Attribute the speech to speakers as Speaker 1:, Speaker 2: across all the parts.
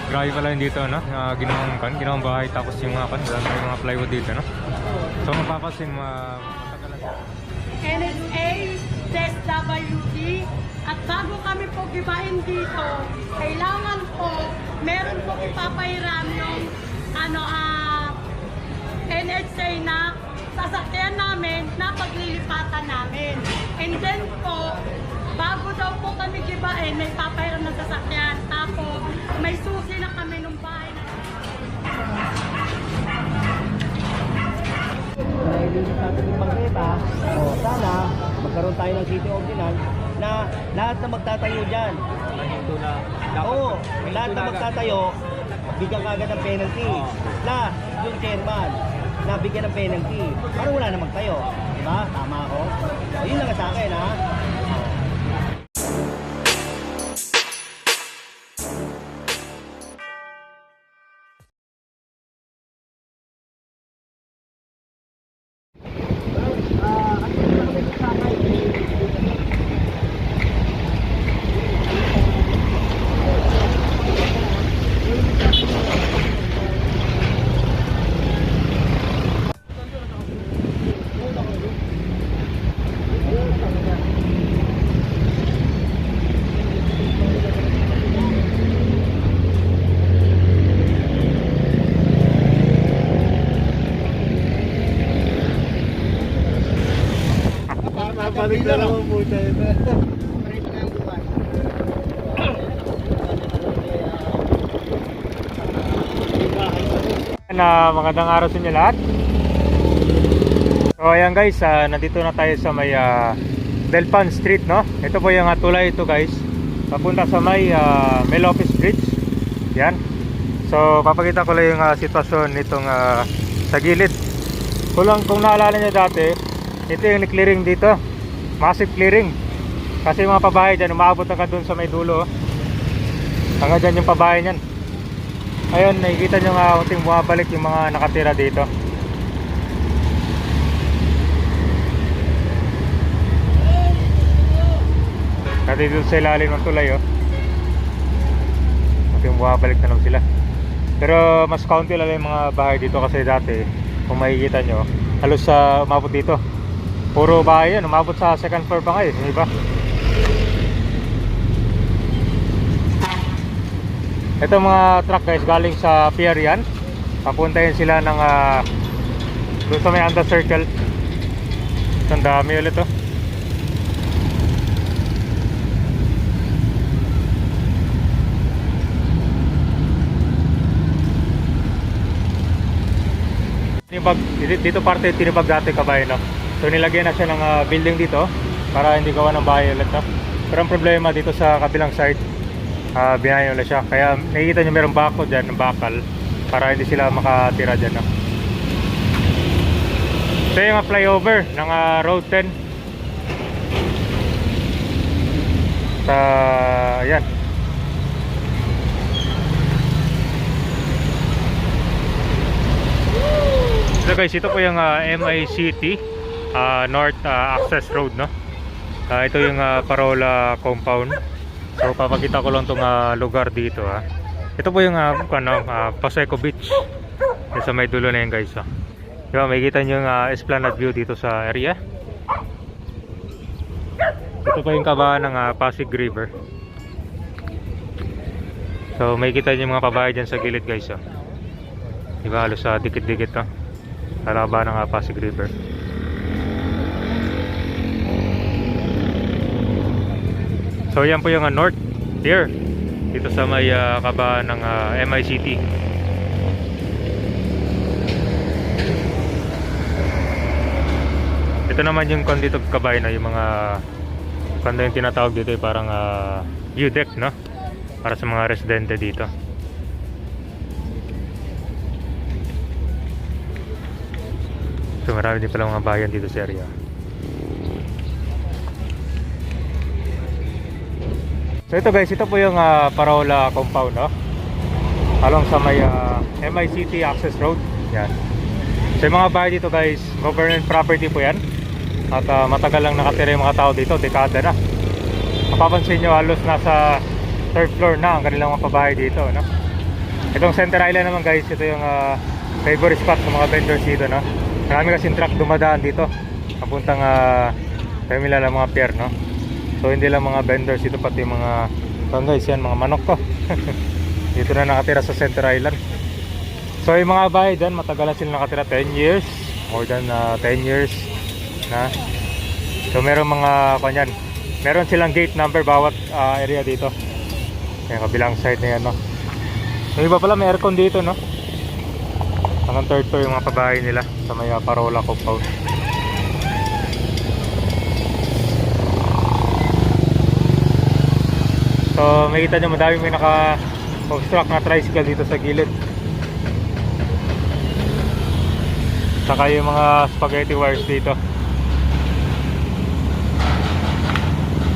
Speaker 1: Grabe pala yun dito, no? Ginawang bahay, tapos yung mga may mga plywood dito, no? So mapapansin, matagalan siya.
Speaker 2: NSA, SWD, at bago kami po gibain dito, kailangan po, meron po ipapairam yung NSA na sasakyan namin na paglilipatan namin. And then po, bago daw po kami gibain, may papairam ng sasakyan. Tapos, may susi na kami nung bahay na
Speaker 3: Nailisip natin yung bangketa, sana magkaroon tayo ng city ordinance na lahat na magtatayo dyan. Oo, lahat na magtatayo, bigyan ka agad ng penalty. Na, yung chairman, nabigyan ng penalty. Parang wala na magtayo. Diba? Tama ako? So, yun lang sa akin, ha?
Speaker 4: Balik na naman po tayo.
Speaker 1: Magandang araw sa inyo lahat. So ayan guys, nandito na tayo sa may Delpan Street, no? Ito po yung tulay ito guys, papunta sa may Melopis Bridge. Yan. So papakita ko lang yung sitwasyon nitong sa gilid. Kung naalala nyo dati, ito yung clearing dito, massive clearing. Kasi yung mga pabahay dyan, umaabot hanggang dun sa may dulo. Hanggang dyan yung pabahay nyan. Ayun, nakikita nyo nga unting bumabalik yung mga nakatira dito. Kasi dito sa ilalim ng tulay, oh, unting bumabalik na lang sila. Pero mas kaunti lang yung mga bahay dito kasi dati, kung makikita nyo, halos umabot dito. Puro bahay yan, umabot sa second floor pa ngayon, di ba? Ito mga truck guys, galing sa pier yan. Papuntahin sila ng doon sa may under circle. Ang dami ulit, oh. Dito parte tinibag dati kabayan, no? So nilagyan na siya ng building dito para hindi gawa ng bahay ulit, no? Pero ang problema dito sa kabilang side, binayan ulit siya. Kaya nakikita nyo merong bako dyan, ng bakal, para hindi sila makatira dyan, no? Ito yung flyover ng Road 10 sa yan. So guys, ito po yung MICT North Access Road, no? Ito yung Parola Compound. So papakita ko lang itong lugar dito, ha. Ito po yung Paseco Beach. Sa may dulo na yun guys, ha. Diba, makikita nyo yung Esplanade view dito sa area. Ito po yung kabahan ng Pasig River. So makikita nyo yung mga pabahay dyan sa gilid guys, ha. Diba, halos dikit-dikit, ha. Kalaba ng Pasig River. So yan po yung north here dito sa may kabahan ng MICT. Ito naman yung dito kabayan, no? Yung mga kanda yung tinatawag dito, parang U-deck, no? Para sa mga residente dito. So marami din pala mga bayan dito sa area. So ito guys, ito po yung Parola Compound, no? Along sa may MICT Access Road. Yan. So yung mga bahay dito guys, government property po yan. At matagal lang nakatira yung mga tao dito, dekada na. Mapapansin nyo halos nasa third floor na ang kanilang mga pabahay dito, no? Itong Center Island naman guys, ito yung favorite spot ng mga vendors dito, no? Marami kasing truck dumadaan dito papuntang terminal ng mga pier, no? So hindi lang mga vendors dito, pati mga guys, yan mga manok ko. Dito na nakatira sa Center Island. So yung mga bahay dyan, matagal na sila nakatira, 10 years, more than 10 years na. So meron mga kanyan, meron silang gate number bawat area dito. Yung kabilang side na yan, no? Yung iba pala may aircon dito, no? Hanggang third floor yung mga pabahay nila sa may Parola compound. So makita nyo madami may naka-obstruct na tricycle dito sa gilid. Saka yung mga spaghetti wires dito.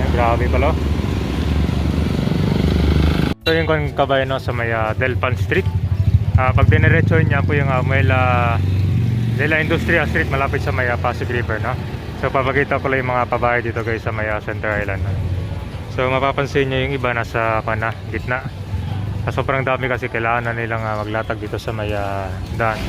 Speaker 1: Yan, grabe pala. So yung kabayan, no, sa may Delpan Street. Pag diniretso niya po yung Muela de la Industria Street, malapit sa may Pasig River, no? So papakita ko lang yung mga pabahay dito guys sa may Center Island, no? So mapapansin nyo yung iba nasa gitna. Sobrang dami kasi kailangan na nilang maglatag dito sa may daan.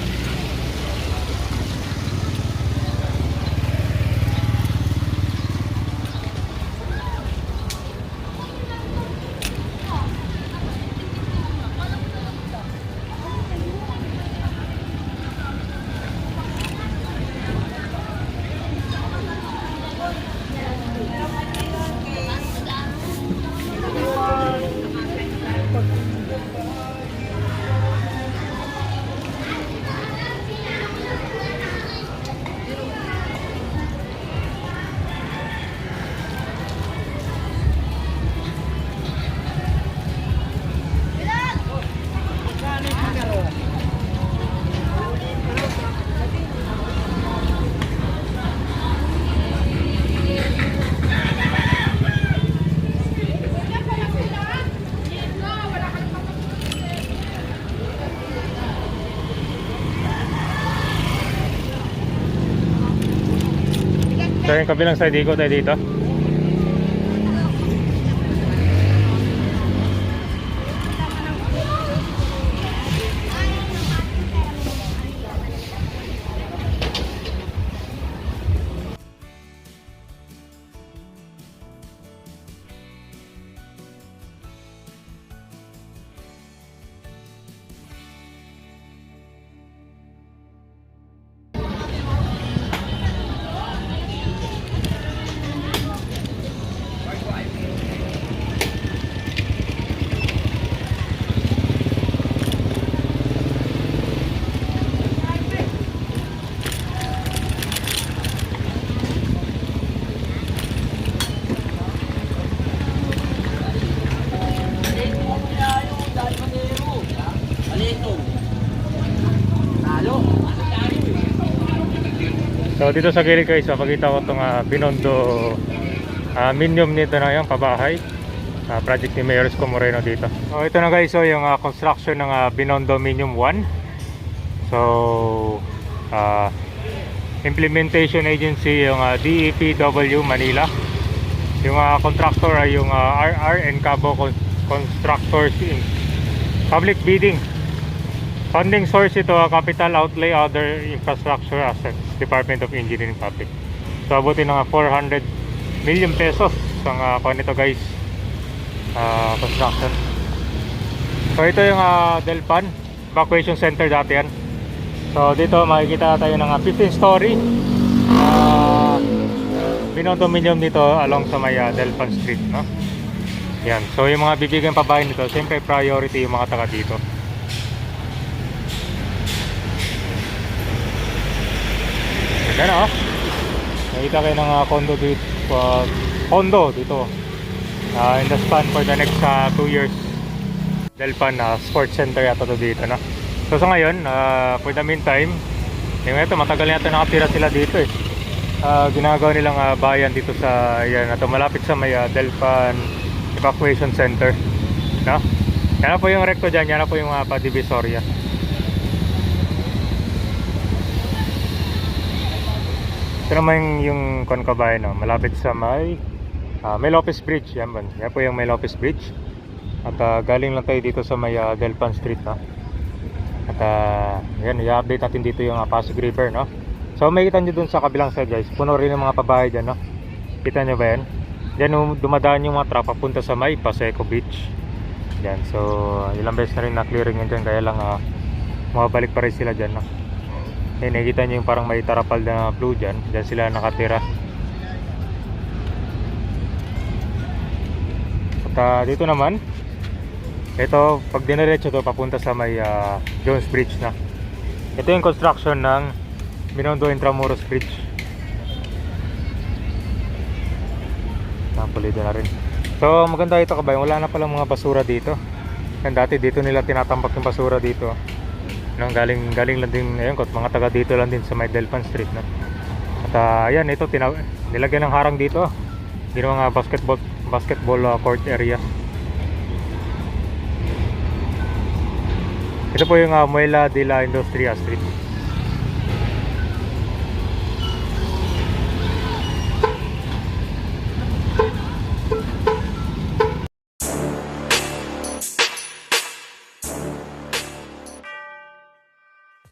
Speaker 1: So yung kabilang side, ikot tayo dito. So dito sa gilid guys, pakita ko itong Binondo Minium nito na yung pabahay, project ni Mayor Isko Moreno dito. So ito na guys, so yung construction ng Binondo Minium 1. So implementation agency yung DEPW Manila. Yung contractor ay yung RR Cabo Constructors Inc. Public bidding. Funding source ito, capital outlay, other infrastructure assets, Department of Engineering Public. So abutin ng 400 million pesos ang nito guys, construction. So ito yung Delpan Evacuation Center dati yan. So dito makikita tayo ng 15-story Binondo-Minium dito along sa may Delpan Street, no? Yan. So yung mga bibigyan pabahay nito, siyempre priority yung mga taga dito. Yan, oh. Nakita kayo ng condo dito in the span for the next 2 years. Delpan Sports Center yata to dito, no? So sa ngayon, for the meantime, yung ito matagal na ito nakatira sila dito eh. Ginagawa nilang bayan dito sa yan ito, malapit sa may Delpan Evacuation Center, no? Yan po yung recto dyan, yan po yung pa-divisoria. Ito naman yung Concabayan, no? Malapit sa may Lopez Bridge. Yan po yung may Lopez Bridge. At galing lang tayo dito sa may Delpan Street, no? At yan, i-update natin dito yung Pasig River, no? So may kita nyo dun sa kabilang side guys, puno rin yung mga pabahay dyan, no? Kita nyo ba yan? Dyan dumadaan yung mga truck papunta sa may Paseco Beach. Yan, so ilang beses na rin na-clearing yan dyan, kaya lang mabalik pa rin sila dyan, no? Eh, nakikita nyo yung parang may tarapal na blue dyan, dyan sila nakatira. At dito naman, ito, pag diniretso to papunta sa may Jones Bridge na. Ito yung construction ng Binondo Intramuros Bridge. Napulido na rin. So maganda ito kabayan, wala na palang mga basura dito. Yan, dati dito nila tinatambak yung basura dito. Nang galing lang din ngayon, mga taga dito lang din sa may Delpan Street, no? At ayan, ito nilagyan ng harang dito. Ginawang basketball court area. Ito po yung Muela de la Industria Street.